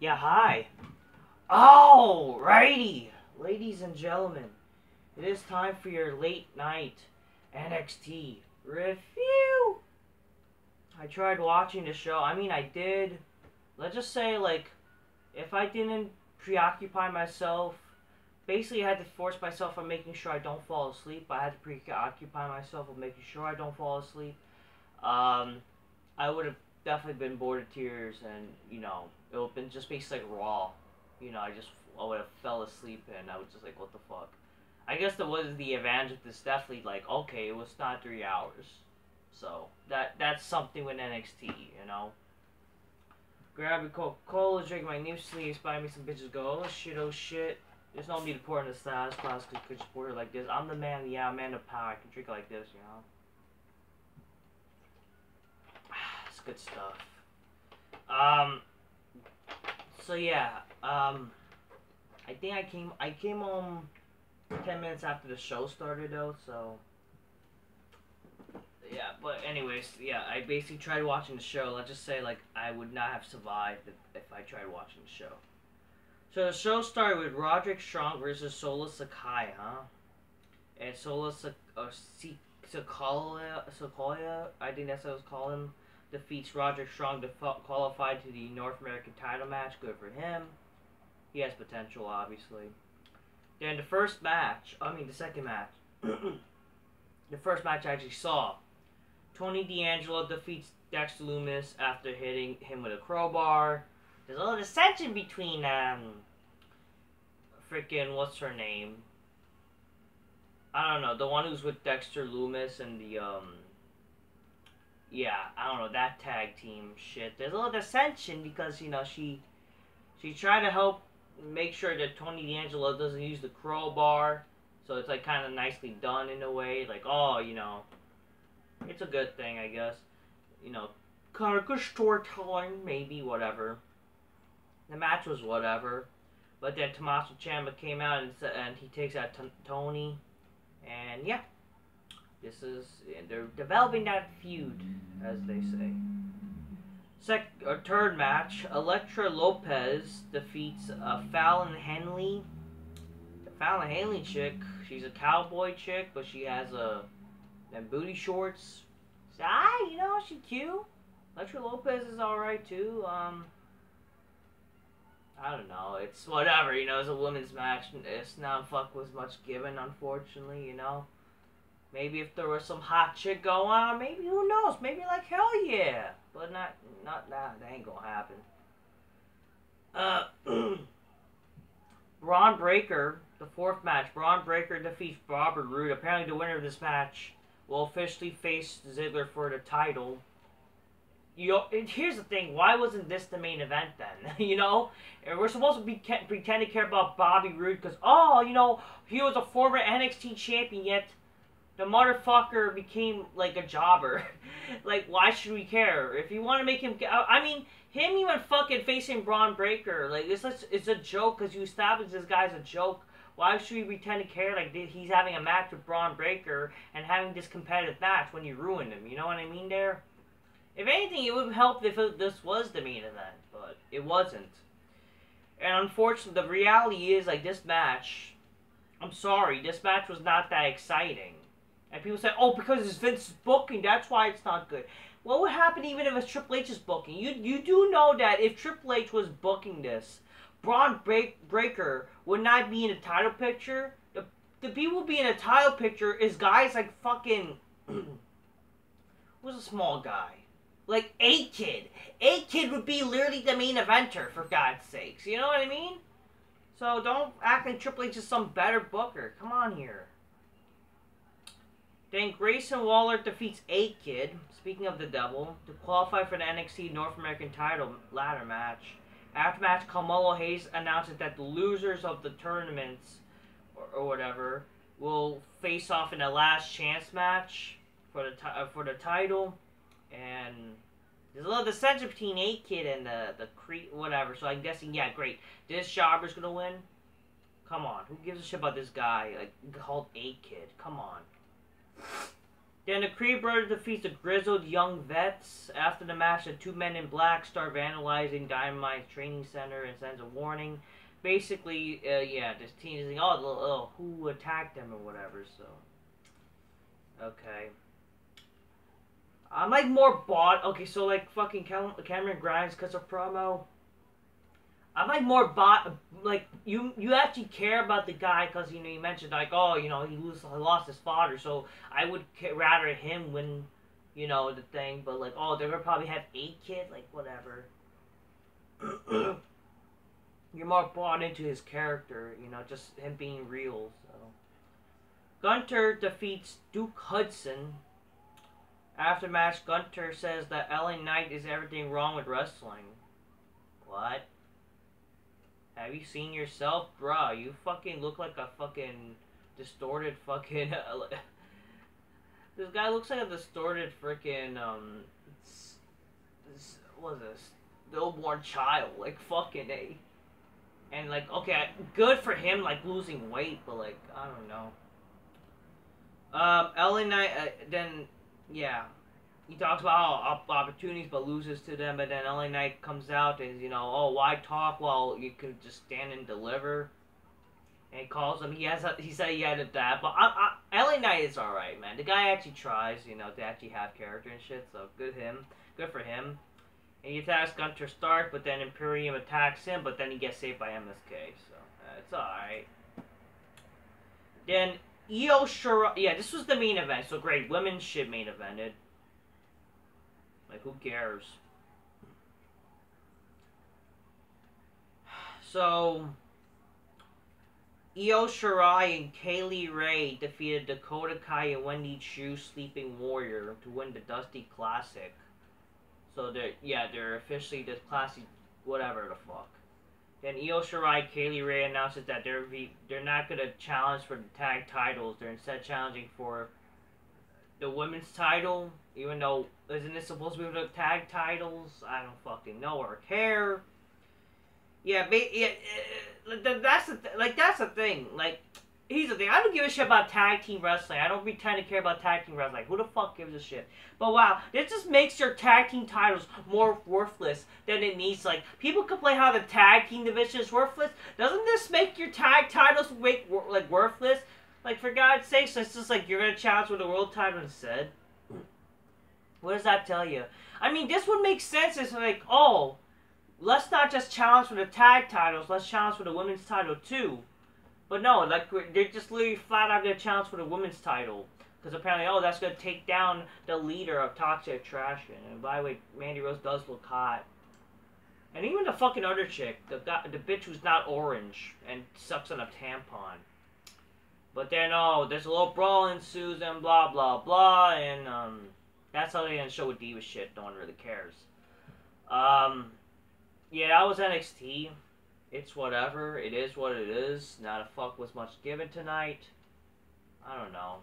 Yeah, hi. Alrighty, ladies and gentlemen, it is time for your late night NXT review. I tried watching the show. I did. Let's just say, like, if I didn't preoccupy myself, basically I had to force myself on making sure I don't fall asleep. I had to preoccupy myself with making sure I don't fall asleep. I would have definitely been bored of tears, and it would have been just basically like Raw. I would have fell asleep, and I was just like, what the fuck. I guess there was the advantage of this, definitely like, okay, it was not 3 hours, so that's something with NXT. Grab a Coca-Cola, drink my new sleeves, buy me some bitches, go, oh shit. There's no need to pour in the status class because you could just pour it like this. I'm the man, yeah, man of power. I can drink it like this. It's good stuff. So yeah, I think I came home 10 minutes after the show started though, so yeah, but anyways, yeah, I basically tried watching the show. Let's just say, like, I would not have survived if I tried watching the show. So the show started with Roderick Strong versus Solo Sakai, and Solo Sikoa, I think that's what I was calling him, defeats Roderick Strong to qualify to the North American title match. Good for him. He has potential, obviously. Then the second match. The first match I actually saw. Tony D'Angelo defeats Dexter Lumis after hitting him with a crowbar. There's a little dissension between, freaking, what's her name? I don't know, the one who's with Dexter Lumis and the, yeah, I don't know, that tag team shit. There's a little dissension because, she tried to help make sure that Tony D'Angelo doesn't use the crowbar. So it's, like, kind of nicely done in a way. Like, oh, it's a good thing, I guess. Kind of good storytelling, maybe, whatever. The match was whatever. But then Tommaso Ciampa came out and he takes out Tony. And, yeah. They're developing that feud, as they say. Third match, Elektra Lopez defeats Fallon Henley. The Fallon Henley chick, she's a cowboy chick, but she has them booty shorts. So, she's cute. Elektra Lopez is alright too. I don't know. It's whatever. It's a women's match. It's not with much given, unfortunately. Maybe if there was some hot chick going on, maybe, who knows? Maybe like, hell yeah. But not that. That ain't gonna happen. Bron Breakker, the fourth match. Bron Breakker defeats Robert Roode. Apparently the winner of this match will officially face Ziggler for the title. Here's the thing. Why wasn't this the main event then? And we're supposed to pretend to care about Bobby Roode because, he was a former NXT champion, yet the motherfucker became, like, a jobber. Like, why should we care? If you want to make him... him even fucking facing Bron Breakker. Like, it's a joke because you established this guy's a joke. Why should we pretend to care like he's having a match with Bron Breakker and having this competitive match when you ruined him? You know what I mean there? If anything, it would have helped if this was the main event, but it wasn't. And unfortunately, the reality is, like, this match... I'm sorry, this match was not that exciting. And people say, oh, because it's Vince's booking, that's why it's not good. What would happen even if it's Triple H's booking? You do know that if Triple H was booking this, Bron Breakker would not be in the title picture. The people being in the title picture is guys like fucking... who's a small guy? Like A-Kid. A-Kid would be literally the main eventer, for God's sakes. You know what I mean? So don't act like Triple H is some better booker. Come on here. Then Grayson Waller defeats A-Kid, speaking of the devil, to qualify for the NXT North American title ladder match. After match, Carmelo Hayes announces that the losers of the tournaments, or whatever, will face off in a last chance match for the title. And there's a little dissension between A-Kid and the whatever. So I'm guessing, yeah, great. This jobber's gonna win? Come on. Who gives a shit about this guy, like, called A-Kid? Come on. Then the Creed Brothers defeats the Grizzled Young Vets. After the match, the two men in black start vandalizing Dynamite's training center and sends a warning. Basically, yeah, this team is like, oh, who attacked them or whatever, so. Okay. I'm like more bought. Okay, so like fucking Cameron Grimes cuts a promo. I'm like more bought. Like you actually care about the guy because you know you mentioned like he lost his father, so I would rather him win, the thing. But like they're gonna probably have 8 kids, like whatever. You're more bought into his character, just him being real. So Gunter defeats Duke Hudson. After match, Gunter says that LA Knight is everything wrong with wrestling. What? Have you seen yourself? Bruh, you fucking look like a fucking distorted fucking... this guy looks like a distorted freaking, what is this? Stillborn child. Like, fucking A. And, like, okay, good for him, like, losing weight, but, like, I don't know. LA Knight, then... Yeah, he talks about opportunities but loses to them, but then LA Knight comes out and, why talk while you could just stand and deliver? And he calls him, he said he had a dad, but LA Knight is alright, man. The guy actually tries, to actually have character and shit, so good for him. And he attacks Gunter Stark, but then Imperium attacks him, but then he gets saved by MSK, so it's alright. Then Io Shirai, yeah, this was the main event, so great, women's shit main evented. Like, who cares? So, Io Shirai and Kaylee Ray defeated Dakota Kai and Wendy Chu Sleeping Warrior to win the Dusty Classic. So, they're officially the Classic, whatever the fuck. Then Io Shirai, Kaylee Ray announces that they're not going to challenge for the tag titles. They're instead challenging for the women's title, even though, isn't it supposed to be the tag titles? I don't fucking know or care. Yeah, that's the thing. Like, here's the thing. I don't give a shit about tag team wrestling. I don't pretend to care about tag team wrestling. Who the fuck gives a shit? But wow, this just makes your tag team titles more worthless than it needs. Like, people complain how the tag team division is worthless. Doesn't this make your tag titles worthless? Like, for God's sakes, it's just like you're gonna challenge for the world title instead. What does that tell you? I mean, this would make sense. It's like, let's not just challenge for the tag titles. Let's challenge for the women's title too. But no, like, they're just literally flat out gonna challenge for the women's title. Because apparently, that's gonna take down the leader of Toxic Attraction. And by the way, Mandy Rose does look hot. And even the fucking other chick, the bitch who's not orange and sucks on a tampon. But then, there's a little brawl ensues and blah, blah, blah. And, that's how they end the show with Diva shit. No one really cares. Yeah, that was NXT. It's whatever. It is what it is. Not a fuck was much given tonight. I don't know.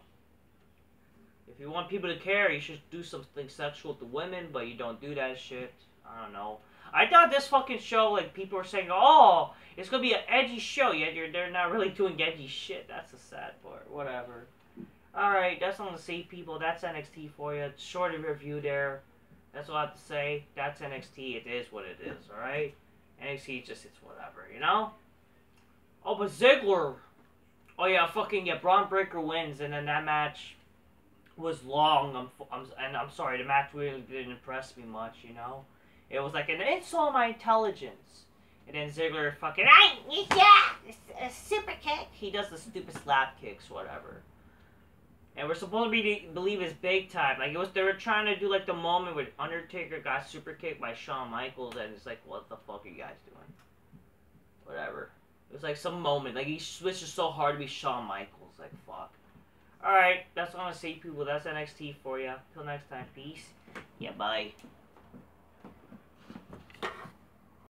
If you want people to care, you should do something sexual to women, but you don't do that shit. I don't know. I thought this fucking show, like, people were saying, it's gonna be an edgy show, yet they're not really doing edgy shit. That's the sad part. Whatever. Alright, that's all I'm gonna say, people. That's NXT for you. Short review there. That's all I have to say. That's NXT. It is what it is, alright? NXT it's whatever, Oh, but Ziggler. Oh yeah, Bron Breakker wins, and then that match was long. I'm sorry, the match really didn't impress me much, It was like an insult my intelligence. And then Ziggler super kick. He does the stupid slap kicks, whatever. And we're supposed to believe it's big time. Like, they were trying to do, like, the moment where Undertaker got super kicked by Shawn Michaels, and it's like, what the fuck are you guys doing? Whatever. It was like some moment. Like, he switches so hard to be Shawn Michaels. Like, fuck. Alright, that's all I'm gonna say, people. That's NXT for you. Till next time, peace. Yeah, bye.